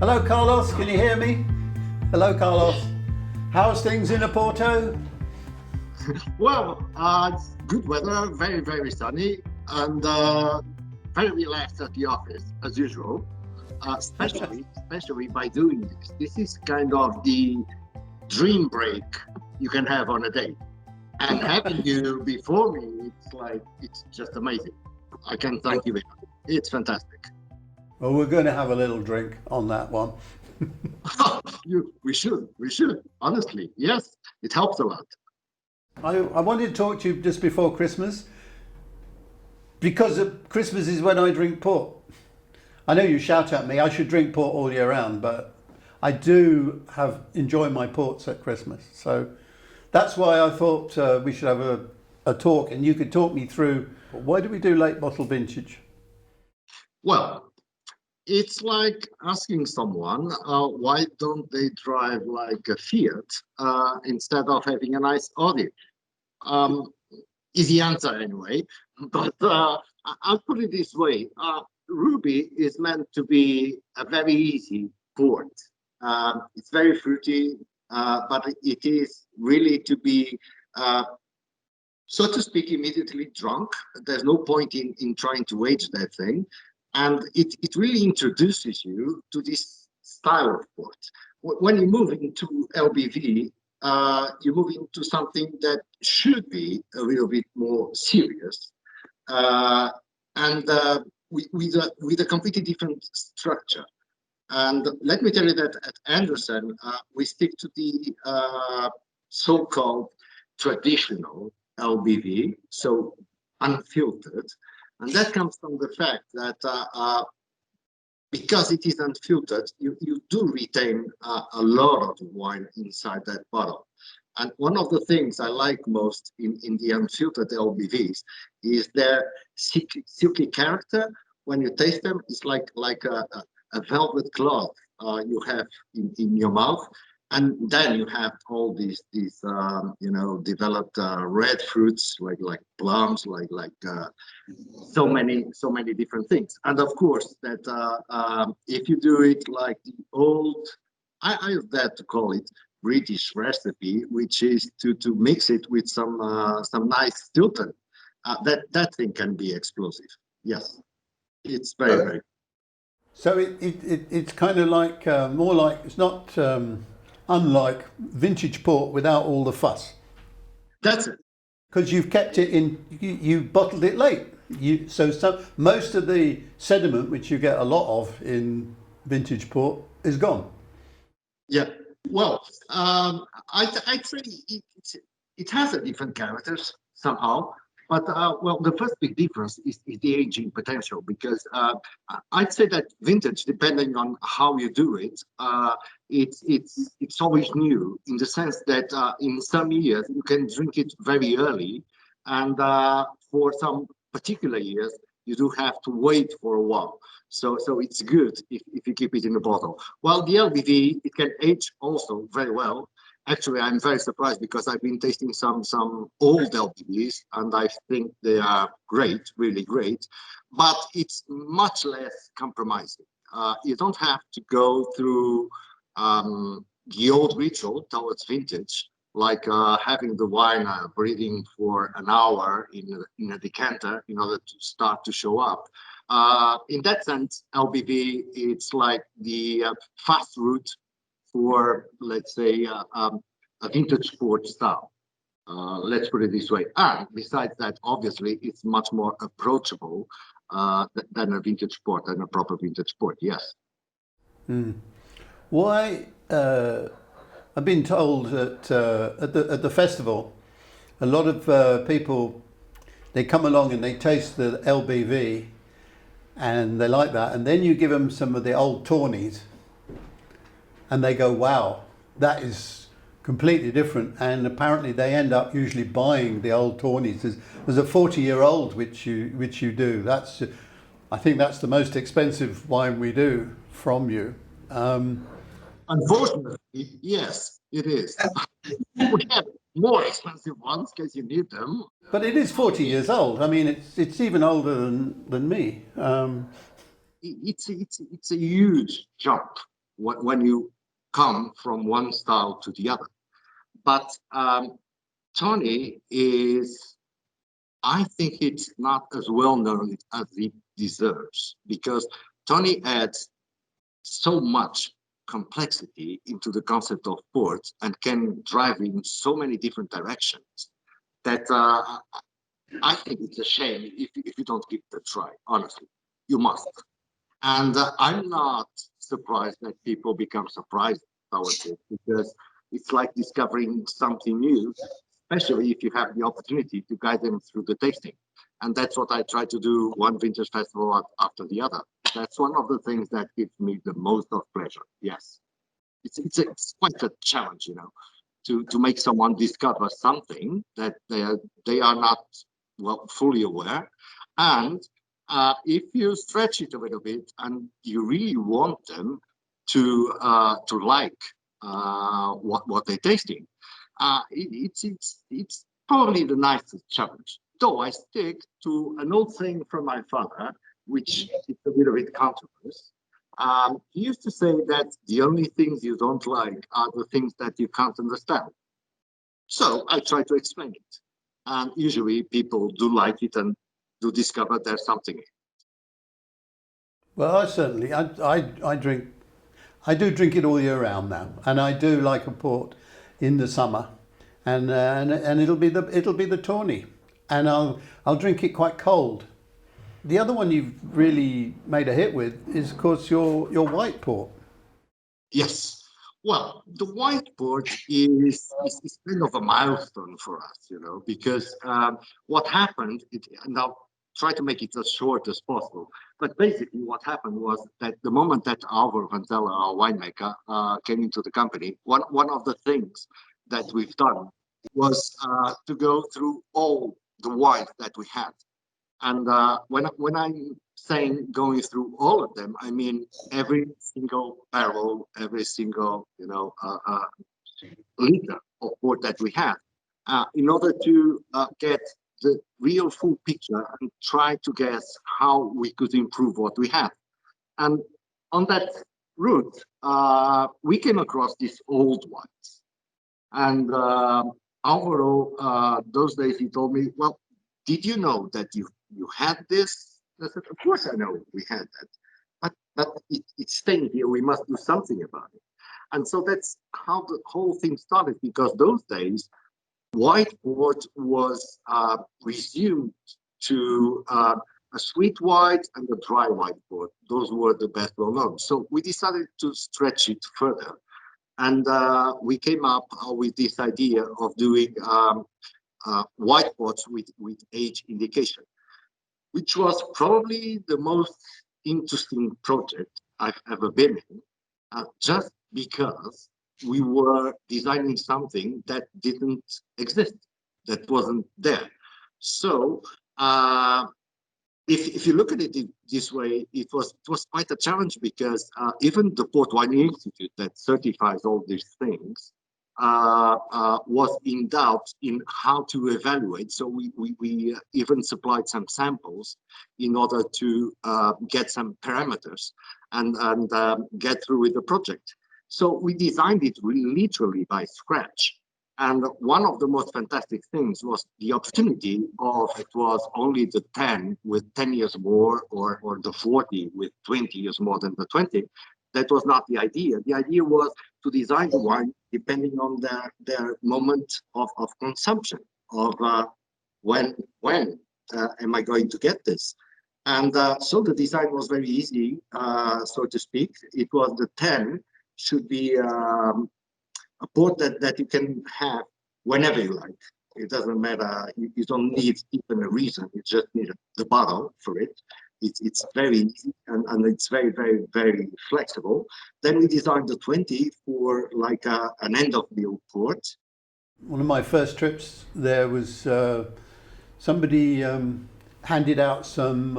Hello, Carlos. Can you hear me? Hello, Carlos. How's things in Oporto? Well, it's good weather, very, very sunny, and very relaxed at the office, as usual. Especially by doing this. This is kind of the dream break you can have on a day. And having you before me, it's just amazing. I can thank you enough. It's fantastic. Well, we're going to have a little drink on that one. We should, honestly. Yes, it helps a lot. I wanted to talk to you just before Christmas, because Christmas is when I drink port. I know you shout at me, I should drink port all year round, but I do enjoy my ports at Christmas. So that's why I thought we should have a talk, and you could talk me through, why do we do late bottle vintage? Well, it's like asking someone, why don't they drive like a Fiat instead of having a nice Audi? Easy answer anyway, but I'll put it this way. Ruby is meant to be a very easy port. It's very fruity, but it is really to be, so to speak, immediately drunk. There's no point in trying to age that thing. And it really introduces you to this style of port. When you move into LBV, you move into something that should be a little bit more serious, and with a completely different structure. And let me tell you that at Andresen, we stick to the so-called traditional LBV, so unfiltered. And that comes from the fact that because it is unfiltered, you do retain a lot of wine inside that bottle. And one of the things I like most in the unfiltered LBVs is their silky character. When you taste them, it's like a velvet cloth you have in your mouth. And then you have all these developed red fruits like plums, like so many different things. And of course that if you do it like the old, I dare to call it British recipe, which is to mix it with some nice Stilton, that thing can be explosive. Yes, it's very. So it's kind of like more like, it's not unlike vintage port without all the fuss. That's it. Because you've kept it in, you bottled it late. Most of the sediment, which you get a lot of in vintage port, is gone. Yeah. Well, I'd say it has a different characters somehow. But well, the first big difference is the aging potential, because I'd say that vintage, depending on how you do it, it's always new, in the sense that in some years you can drink it very early, and for some particular years you do have to wait for a while. So it's good if you keep it in a bottle. While the LBV, it can age also very well. Actually, I'm very surprised, because I've been tasting some old LBVs, and I think they are great, really great, but it's much less compromising. You don't have to go through the old ritual towards vintage, like having the wine breathing for an hour in a decanter in order to start to show up. In that sense, LBV, it's like the fast route for, let's say, a vintage port style. Let's put it this way. And besides that, obviously, it's much more approachable than a vintage port, than a proper vintage port. Yes. Why? I've been told that at the festival, a lot of people, they come along and they taste the LBV, and they like that, and then you give them some of the old Tawnys, and they go, wow, that is completely different. And apparently they end up usually buying the old Tawnys. There's a 40-year-old which you do. I think that's the most expensive wine we do from you. Unfortunately, yes, it is. We have more expensive ones because you need them. But it is 40 years old. I mean, it's even older than me. It's a huge jump when you come from one style to the other. But Tony is, I think it's not as well known as it deserves, because Tony adds so much complexity into the concept of ports and can drive in so many different directions that I think it's a shame if you don't give it a try. Honestly, you must. And I'm not surprised that people become surprised towards it, because it's like discovering something new, especially if you have the opportunity to guide them through the tasting. And that's what I try to do one vintage festival after the other. That's one of the things that gives me the most of pleasure. Yes, it's quite a challenge, you know, to make someone discover something that they are not fully aware. And if you stretch it a little bit and you really want them to like what they're tasting, it's probably the nicest challenge. Though I stick to an old saying from my father, which is a little bit controversial. He used to say that the only things you don't like are the things that you can't understand. So I try to explain it. And usually people do like it and do discover there's something in it. Well, I certainly, I drink, I do drink it all year round now, and I do like a port in the summer, and it'll be the Tawny, and I'll drink it quite cold. The other one you've really made a hit with is, of course, your white port. Yes. Well, the whiteboard is kind of a milestone for us, you know, because what happened, and I'll try to make it as short as possible, but basically what happened was that the moment that Alvaro Vantella, our winemaker, came into the company, one of the things that we've done was to go through all the wines that we had. And when I'm saying going through all of them, I mean every single barrel, every single liter of port that we have, in order to get the real full picture and try to guess how we could improve what we have. And on that route, we came across these old wines. And Alvaro, those days he told me, well, did you know that you had this? I said, of course I know we had that, but it's staying here. We must do something about it. And so that's how the whole thing started, because those days, whiteboard was resumed to a sweet white and a dry whiteboard. Those were the best well known. So we decided to stretch it further. And we came up with this idea of doing whiteboards with age indication, which was probably the most interesting project I've ever been in, just because we were designing something that didn't exist, that wasn't there. So if you look at it this way, it was quite a challenge, because even the Port Wine Institute that certifies all these things was in doubt in how to evaluate. So we even supplied some samples in order to get some parameters and get through with the project. So we designed it literally by scratch. And one of the most fantastic things was the opportunity of, it was only the 10 with 10 years more, or the 40 with 20 years more than the 20. That was not the idea. The idea was to design the wine depending on their moment of consumption, of when am I going to get this? And so the design was very easy, so to speak. It was the 10 should be a port that you can have whenever you like. It doesn't matter. You don't need even a reason. You just need the bottle for it. It's very easy, and it's very, very, very flexible. Then we designed the 20 for like an end of meal port. One of my first trips there was somebody handed out some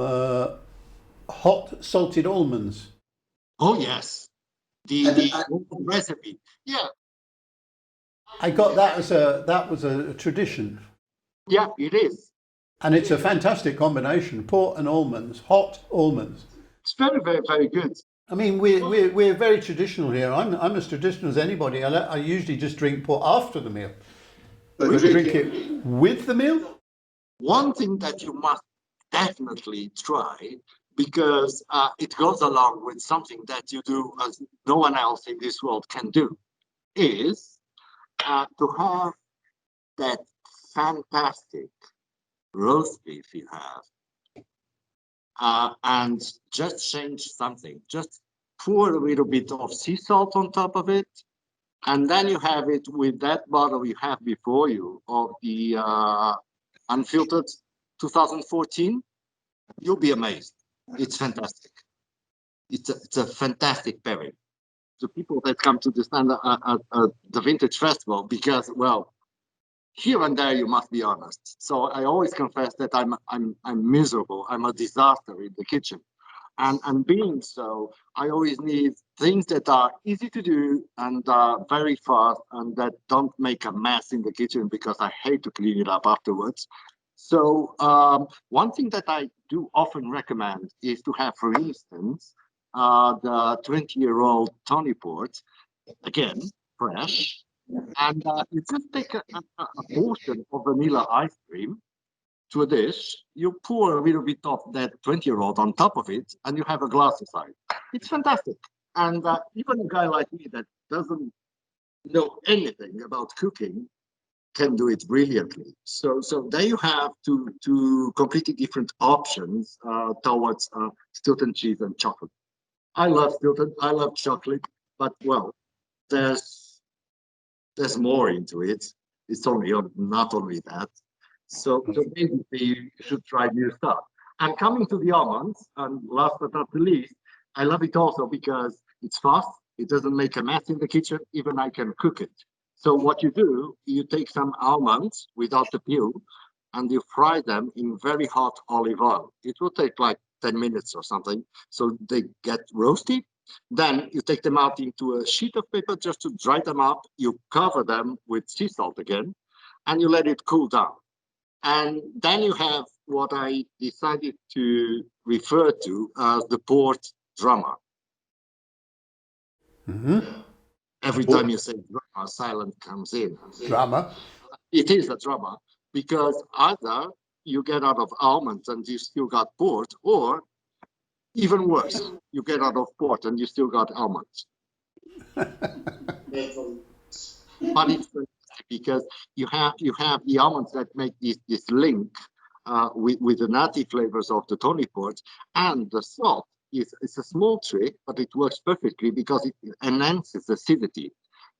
hot salted almonds. Oh yes, the recipe. Yeah, I got that as that was a tradition, yeah, it is. and it's a fantastic combination: port and almonds, hot almonds. It's very, very, very good. I mean, we're very traditional here. I'm as traditional as anybody. I usually just drink port after the meal. But Really? drink it with the meal? One thing that you must definitely try, because it goes along with something that you do as no one else in this world can do, is to have that fantastic roast beef you have, and just change something. Just pour a little bit of sea salt on top of it, and then you have it with that bottle you have before you of the unfiltered 2014. You'll be amazed. It's fantastic. It's a fantastic pairing. The people that come to the stand the Vintage Festival, because, well, here and there you must be honest. So I always confess that I'm miserable. I'm a disaster in the kitchen. And being so, I always need things that are easy to do and very fast and that don't make a mess in the kitchen, because I hate to clean it up afterwards. So one thing that I do often recommend is to have, for instance, the 20-year-old Tawny Port, again, fresh. And you just take a portion of vanilla ice cream to a dish, you pour a little bit of that 20-year-old on top of it, and you have a glass aside. It's fantastic. And even a guy like me that doesn't know anything about cooking can do it brilliantly. So there you have two completely different options towards Stilton cheese and chocolate. I love Stilton, I love chocolate, but well, there's more into it. It's only not only that. So basically, you should try new stuff. And coming to the almonds, and last but not the least, I love it also because it's fast. It doesn't make a mess in the kitchen. Even I can cook it. So what you do, you take some almonds without the peel, and you fry them in very hot olive oil. It will take like 10 minutes or something. So they get roasty. Then you take them out into a sheet of paper just to dry them up. You cover them with sea salt again, and you let it cool down. And then you have what I decided to refer to as the port drama. Mm-hmm. Every time you say drama, silent comes in. Drama. It is a drama, because either you get out of almonds and you still got port, or even worse, you get out of port and you still got almonds. But it's fantastic because you have the almonds that make this link with the nutty flavors of the Tawny Port, and the salt it's a small trick, but it works perfectly because it enhances acidity.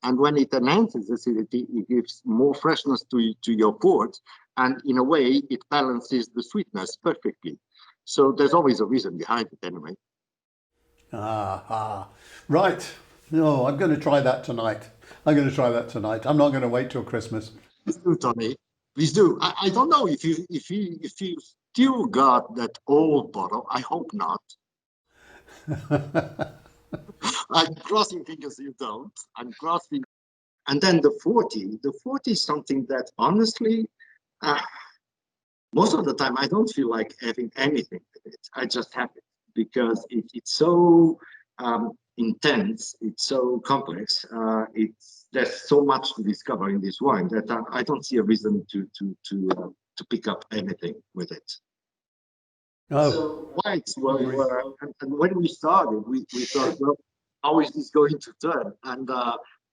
And when it enhances acidity, it gives more freshness to your port, and in a way, it balances the sweetness perfectly. So there's always a reason behind it, anyway. Right. No, I'm going to try that tonight. I'm not going to wait till Christmas. Please do, Tony. Please do. I don't know if you still got that old bottle. I hope not. I'm crossing fingers you don't. I'm crossing. And then the 40. The 40 is something that honestly, most of the time I don't feel like having anything with it. I just have it because it's so intense. It's so complex. There's so much to discover in this wine that I don't see a reason to pick up anything with it. Oh. So whites were and when we started, we thought, well, how is this going to turn? And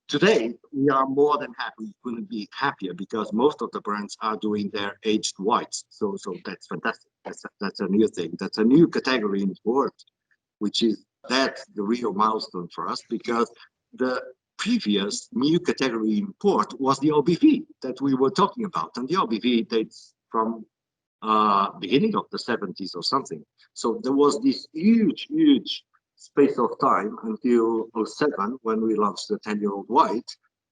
today we are more than happy. We couldn't be happier because most of the brands are doing their aged whites. So that's fantastic. That's a new thing. That's a new category in sport, which is that's the real milestone for us, because the previous new category in port was the OBV that we were talking about, and the OBV dates from beginning of the 70s or something. So there was this huge space of time until 07 when we launched the 10-year-old white,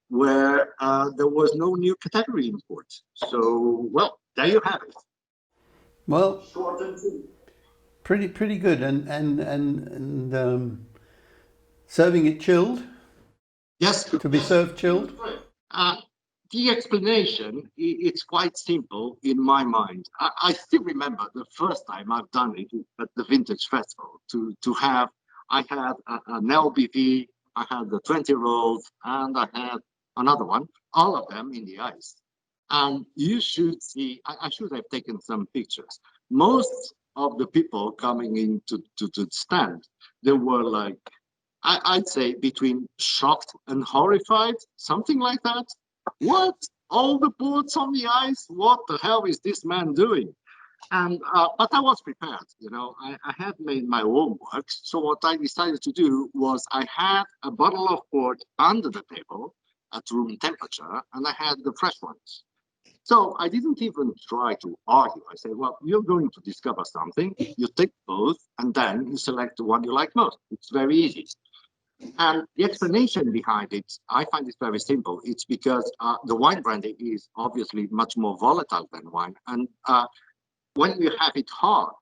where there was no new category in port. So, well, there you have it. Well, pretty good, and serving it chilled. Yes, to be served chilled. The explanation, it's quite simple in my mind. I still remember the first time I've done it at the Vintage Festival to have I had an LBV, I had the 20-year-old, and I had another one, all of them in the ice. And you should see, I should have taken some pictures. Most of the people coming into to the stand, they were like, I'd say between shocked and horrified, something like that. What? All the boats on the ice? What the hell is this man doing? And but I was prepared, I had made my homework. So what I decided to do was I had a bottle of port under the table at room temperature, and I had the fresh ones. So I didn't even try to argue. I said, well, you're going to discover something. You take both, and then you select the one you like most. It's very easy. And the explanation behind it, I find it very simple. It's because the wine brandy is obviously much more volatile than wine. And when you have it hot,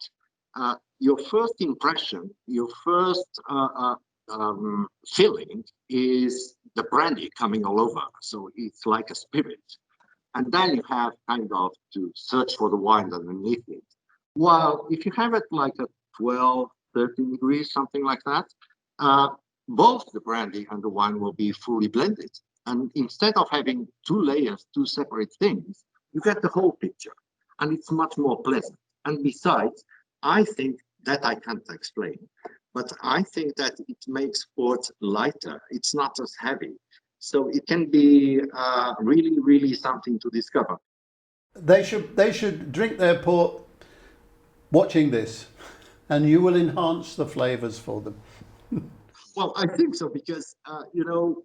your first impression, your first feeling is the brandy coming all over. So it's like a spirit. And then you have kind of to search for the wine underneath it. While if you have it like at 12, 13 degrees, something like that, both the brandy and the wine will be fully blended. And instead of having two layers, two separate things, you get the whole picture. And it's much more pleasant. And besides, I think that I can't explain, but I think that it makes port lighter. It's not as heavy. So it can be really, really something to discover. They should drink their port watching this, and you will enhance the flavors for them. Well, I think so, because,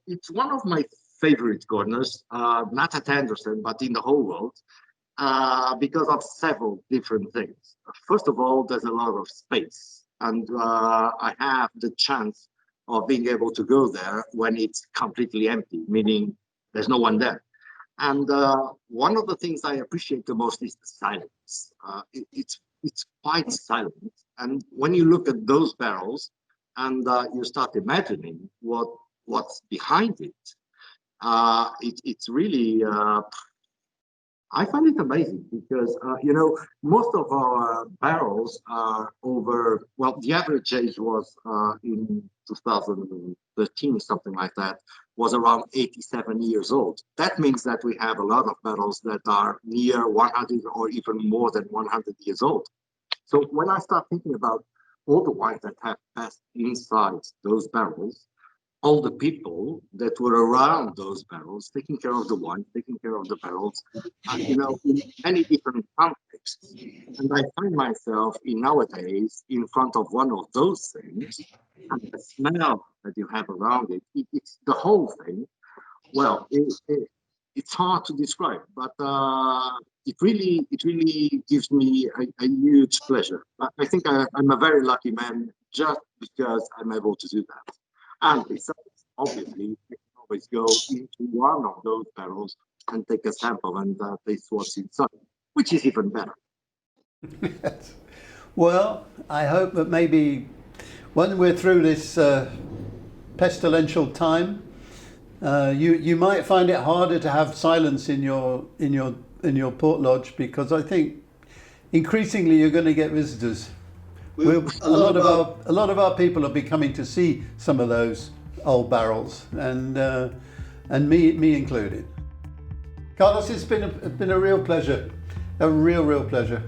it's one of my favorite corners, not at Andresen, but in the whole world. Because of several different things. First of all, there's a lot of space, and I have the chance of being able to go there when it's completely empty, meaning there's no one there. And one of the things I appreciate the most is the silence. It's quite silent, and when you look at those barrels and you start imagining what's behind it, it's really. I find it amazing because, most of our barrels are over, well, the average age was in 2013, something like that, was around 87 years old. That means that we have a lot of barrels that are near 100 or even more than 100 years old. So when I start thinking about all the wines that have passed inside those barrels, all the people that were around those barrels, taking care of the wine, taking care of the barrels, in many different contexts. And I find myself nowadays in front of one of those things, and the smell that you have around it's the whole thing. Well, it's hard to describe, but it really gives me a huge pleasure. I think I'm a very lucky man just because I'm able to do that. And besides, obviously, you can always go into one of those barrels and take a sample and taste what's inside, which is even better. Yes. Well, I hope that maybe when we're through this pestilential time, you might find it harder to have silence in your port lodge, because I think increasingly you're going to get visitors. A lot of our people will be coming to see some of those old barrels, and me included. Carlos, it's been a real pleasure, a real pleasure.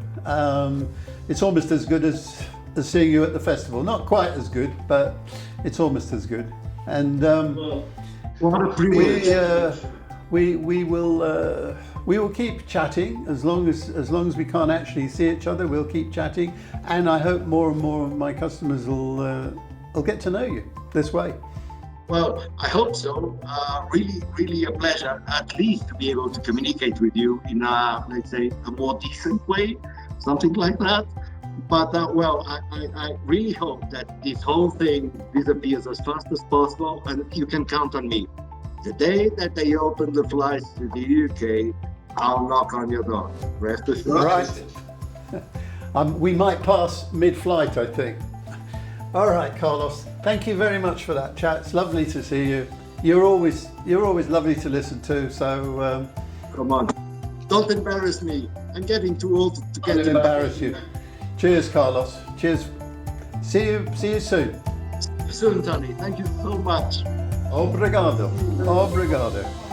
It's almost as good as seeing you at the festival. Not quite as good, but it's almost as good. And what a privilege. We will keep chatting as long as we can't actually see each other. We'll keep chatting, and I hope more and more of my customers will get to know you this way. Well, I hope so. Really a pleasure, at least to be able to communicate with you in let's say, a more decent way, something like that. But I really hope that this whole thing disappears as fast as possible, and you can count on me. The day that they open the flights to the UK, I'll knock on your door. Rest assured. Right. We might pass mid-flight, I think. All right, Carlos. Thank you very much for that chat. It's lovely to see you. You're always lovely to listen to. So come on, don't embarrass me. I'm getting too old to get embarrass you. Cheers, Carlos. Cheers. See you soon. soon, Tony. Thank you so much. Obrigado. Obrigado.